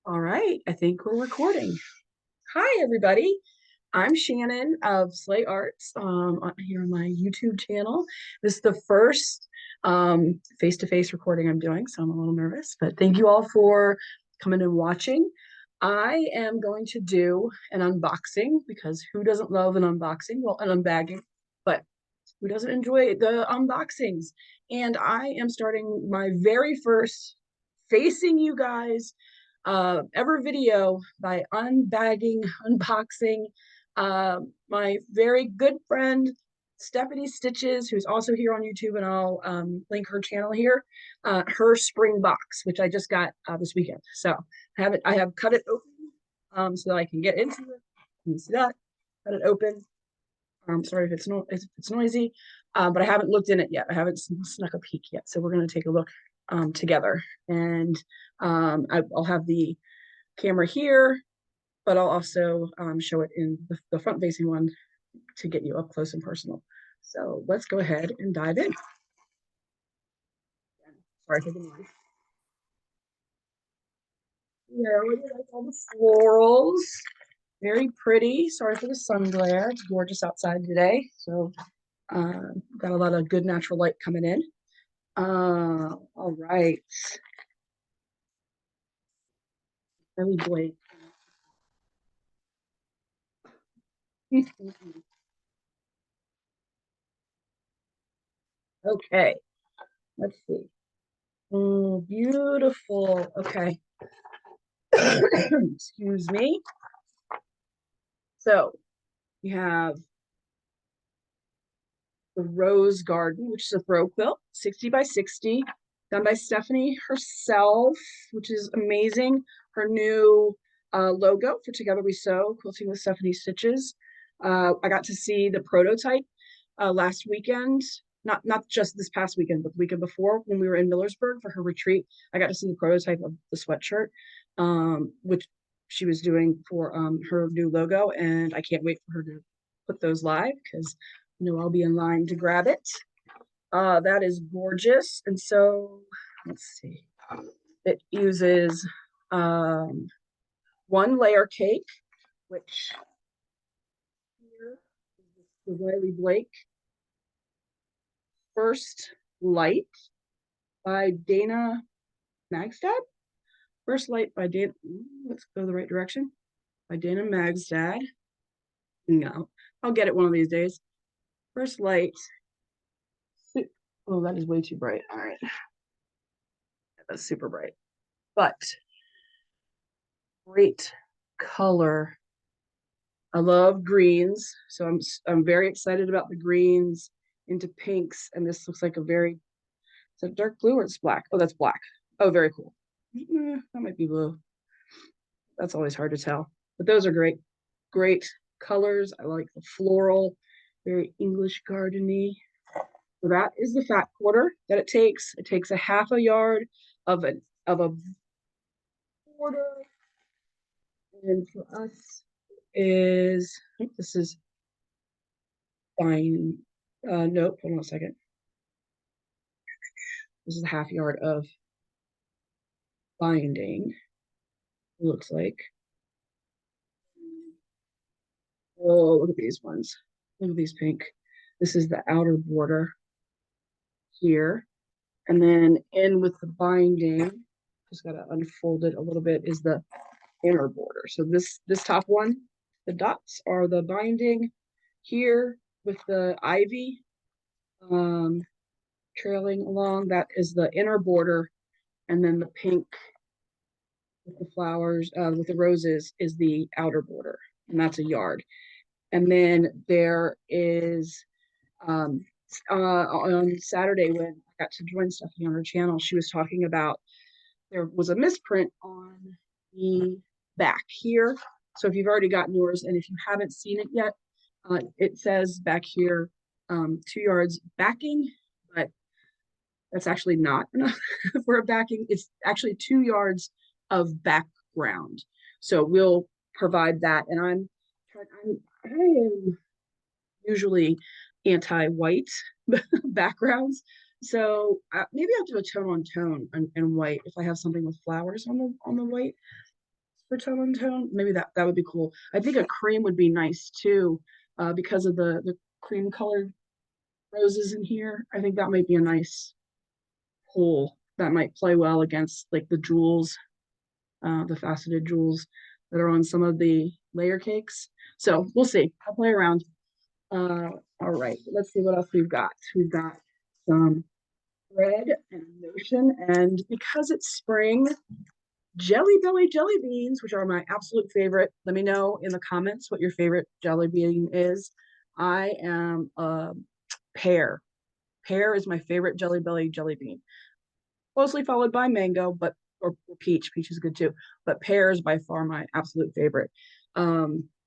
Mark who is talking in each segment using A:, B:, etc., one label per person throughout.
A: All right, I think we're recording. Hi, everybody. I'm Shannon of Slay Arts here on my YouTube channel. This is the first face-to-face recording I'm doing, so I'm a little nervous, but thank you all for coming and watching. I am going to do an unboxing because who doesn't love an unboxing? Well, an unbagging, but who doesn't enjoy the unboxings? And I am starting my very first facing you guys ever video by unboxing my very good friend Stephanie Stitches, who's also here on YouTube, and I'll link her channel here. Her spring box, which I just got this weekend. So I have cut it open so that I can get into it. You can see that. Cut it open. Sorry if it's noisy, but I haven't looked in it yet. I haven't snuck a peek yet. So we're going to take a look together, and I'll have the camera here, but I'll also show it in the front-facing one to get you up close and personal. So let's go ahead and dive in. Sorry for the noise. Yeah, we like all the florals. Very pretty. Sorry for the sun glare. It's gorgeous outside today. So got a lot of good natural light coming in. All right. Really Blake. Okay, let's see. Beautiful. Okay. Excuse me. So you have the Rose Garden, which is a throw quilt, 60 by 60, done by Stephanie herself, which is amazing. Her new logo for Together We Sew, Quilting with Stephanie Stitches. I got to see the prototype last weekend, not just this past weekend, but the weekend before when we were in Millersburg for her retreat. I got to see the prototype of the sweatshirt, which she was doing for her new logo, and I can't wait for her to put those live because I'll be in line to grab it. That is gorgeous. And so let's see. It uses one layer cake, which here is the Riley Blake First Light by Dana Magstad. First Light by Dana. Let's go the right direction. By Dana Magstad. No, I'll get it one of these days. First Light. Oh, that is way too bright. All right. That's super bright. But great color. I love greens, so I'm very excited about the greens into pinks, and this looks like a very, is it dark blue or it's black? Oh, that's black. Oh, very cool. That might be blue. That's always hard to tell, but those are great, great colors. I like the floral, very English gardeny. So that is the fat quarter that it takes. It takes a half a yard of a quarter, and for us is, I think this is fine. Nope, hold on a second. This is a half yard of binding, it looks like. Oh, look at these ones. Look at these pink. This is the outer border here. And then in with the binding, just gotta unfold it a little bit, is the inner border. So this top one, the dots are the binding here with the ivy trailing along. That is the inner border. And then the pink with the flowers, with the roses, is the outer border, and that's a yard. And then there is on Saturday when I got to join Stephanie on her channel, she was talking about there was a misprint on the back here. So if you've already gotten yours, and if you haven't seen it yet, it says back here 2 yards backing, but that's actually not enough for a backing. It's actually 2 yards of background. So we'll provide that. And I am usually anti-white backgrounds. So maybe I'll do a tone on tone and white if I have something with flowers on the white. for tone and tone. Maybe that would be cool. I think a cream would be nice too, because of the cream colored roses in here. I think that might be a nice pull that might play well against like the jewels, the faceted jewels that are on some of the layer cakes. So we'll see. I'll play around. All right, let's see what else we've got. We've got some thread and notion, and because it's spring, Jelly Belly jelly beans, which are my absolute favorite. Let me know in the comments what your favorite jelly bean is. I am a pear. Pear is my favorite Jelly Belly jelly bean. Closely followed by mango, but or peach. Peach is good too, but pear is by far my absolute favorite.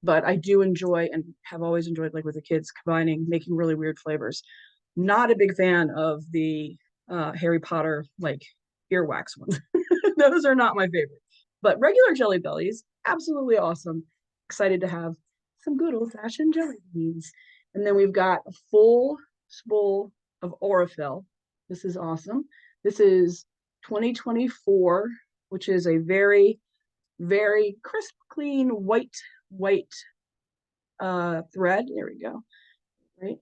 A: But I do enjoy and have always enjoyed, like with the kids, combining, making really weird flavors. Not a big fan of the Harry Potter like earwax ones. Those are not my favorite. But regular Jelly Bellies, absolutely awesome. Excited to have some good old-fashioned jelly beans. And then we've got a full spool of Aurifil. This is awesome. This is 2024, which is a very, very crisp, clean, white thread. There we go. Right.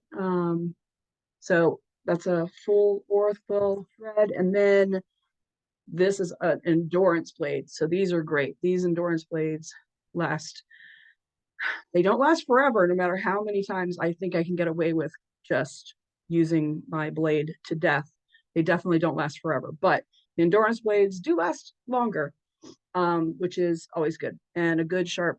A: So that's a full Aurifil thread. And then this is an endurance blade. So these are great. These endurance blades last. They don't last forever, no matter how many times I think I can get away with just using my blade to death. They definitely don't last forever, but the endurance blades do last longer, which is always good. And a good sharp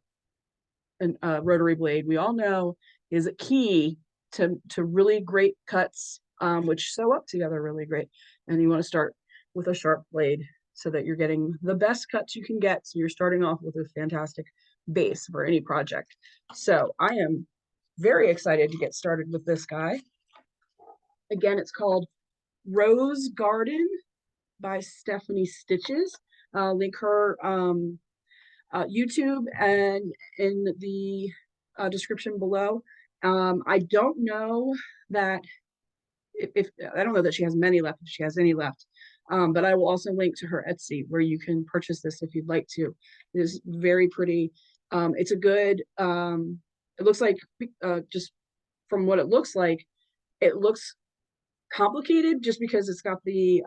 A: and rotary blade, we all know, is a key to really great cuts, which sew up together really great. And you want to start with a sharp blade so that you're getting the best cuts you can get. So you're starting off with a fantastic base for any project. So I am very excited to get started with this guy. Again, it's called Rose Garden by Stephanie Stitches. I'll link her YouTube and in the description below. I don't know that if I don't know that she has many left, if she has any left. But I will also link to her Etsy where you can purchase this if you'd like to. It is very pretty. It's a good, it looks like, just from what it looks complicated just because it's got the,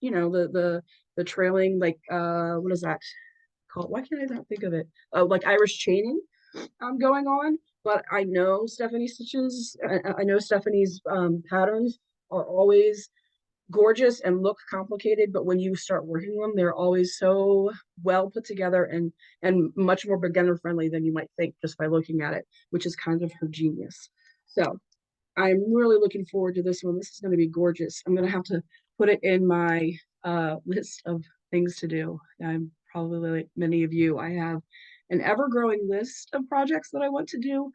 A: you know, the trailing, like, what is that called? Why can't I not think of it? Like Irish chaining going on. But I know Stephanie Stitches, I know Stephanie's patterns are always gorgeous and look complicated, but when you start working them, they're always so well put together and much more beginner friendly than you might think just by looking at it, which is kind of her genius. So I'm really looking forward to this one. This is going to be gorgeous. I'm going to have to put it in my list of things to do. I'm probably like many of you. I have an ever-growing list of projects that I want to do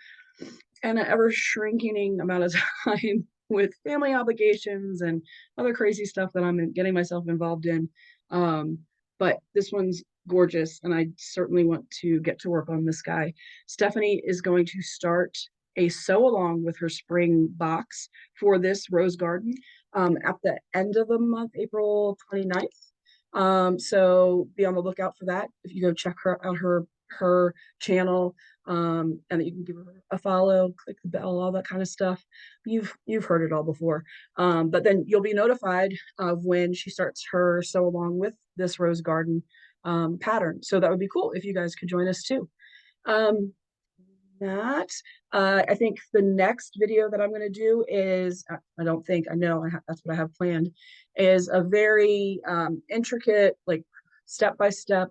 A: and an ever-shrinking amount of time with family obligations and other crazy stuff that I'm getting myself involved in. But this one's gorgeous, and I certainly want to get to work on this guy. Stephanie is going to start a sew along with her spring box for this rose garden at the end of the month, April 29th. So be on the lookout for that. If you go check her out, her channel, and that you can give her a follow, click the bell, all that kind of stuff. You've heard it all before. But then you'll be notified of when she starts her sew along with this rose garden pattern. So that would be cool if you guys could join us too. That I think the next video that I'm going to do is, I don't think, I know that's what I have planned, is a very intricate, like step-by-step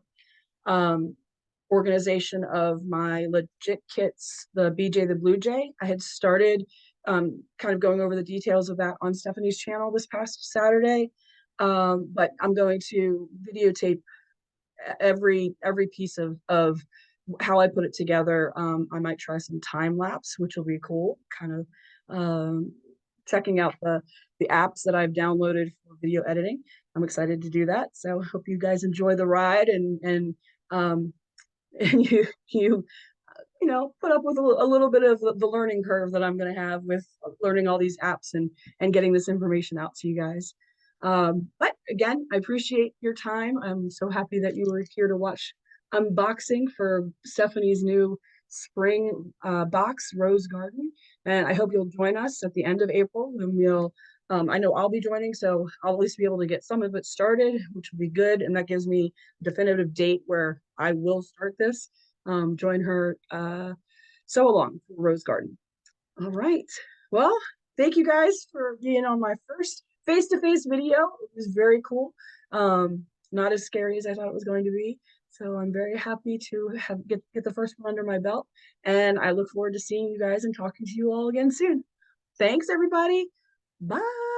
A: organization of my legit kits, the BJ the Blue Jay. I had started kind of going over the details of that on Stephanie's channel this past Saturday, but I'm going to videotape every piece of how I put it together. I might try some time lapse, which will be cool. Kind of checking out the apps that I've downloaded for video editing. I'm excited to do that. So I hope you guys enjoy the ride and you know, put up with a little bit of the learning curve that I'm going to have with learning all these apps and getting this information out to you guys. But again, I appreciate your time. I'm so happy that you were here to watch unboxing for Stephanie's new spring box, Rose Garden. And I hope you'll join us at the end of April when we'll, I know I'll be joining, so I'll at least be able to get some of it started, which will be good. And that gives me a definitive date where I will start this. Join her sew along for Rose Garden. All right. Well, thank you guys for being on my first face-to-face video. It was very cool. Not as scary as I thought it was going to be. So I'm very happy to get the first one under my belt. And I look forward to seeing you guys and talking to you all again soon. Thanks, everybody. Bye.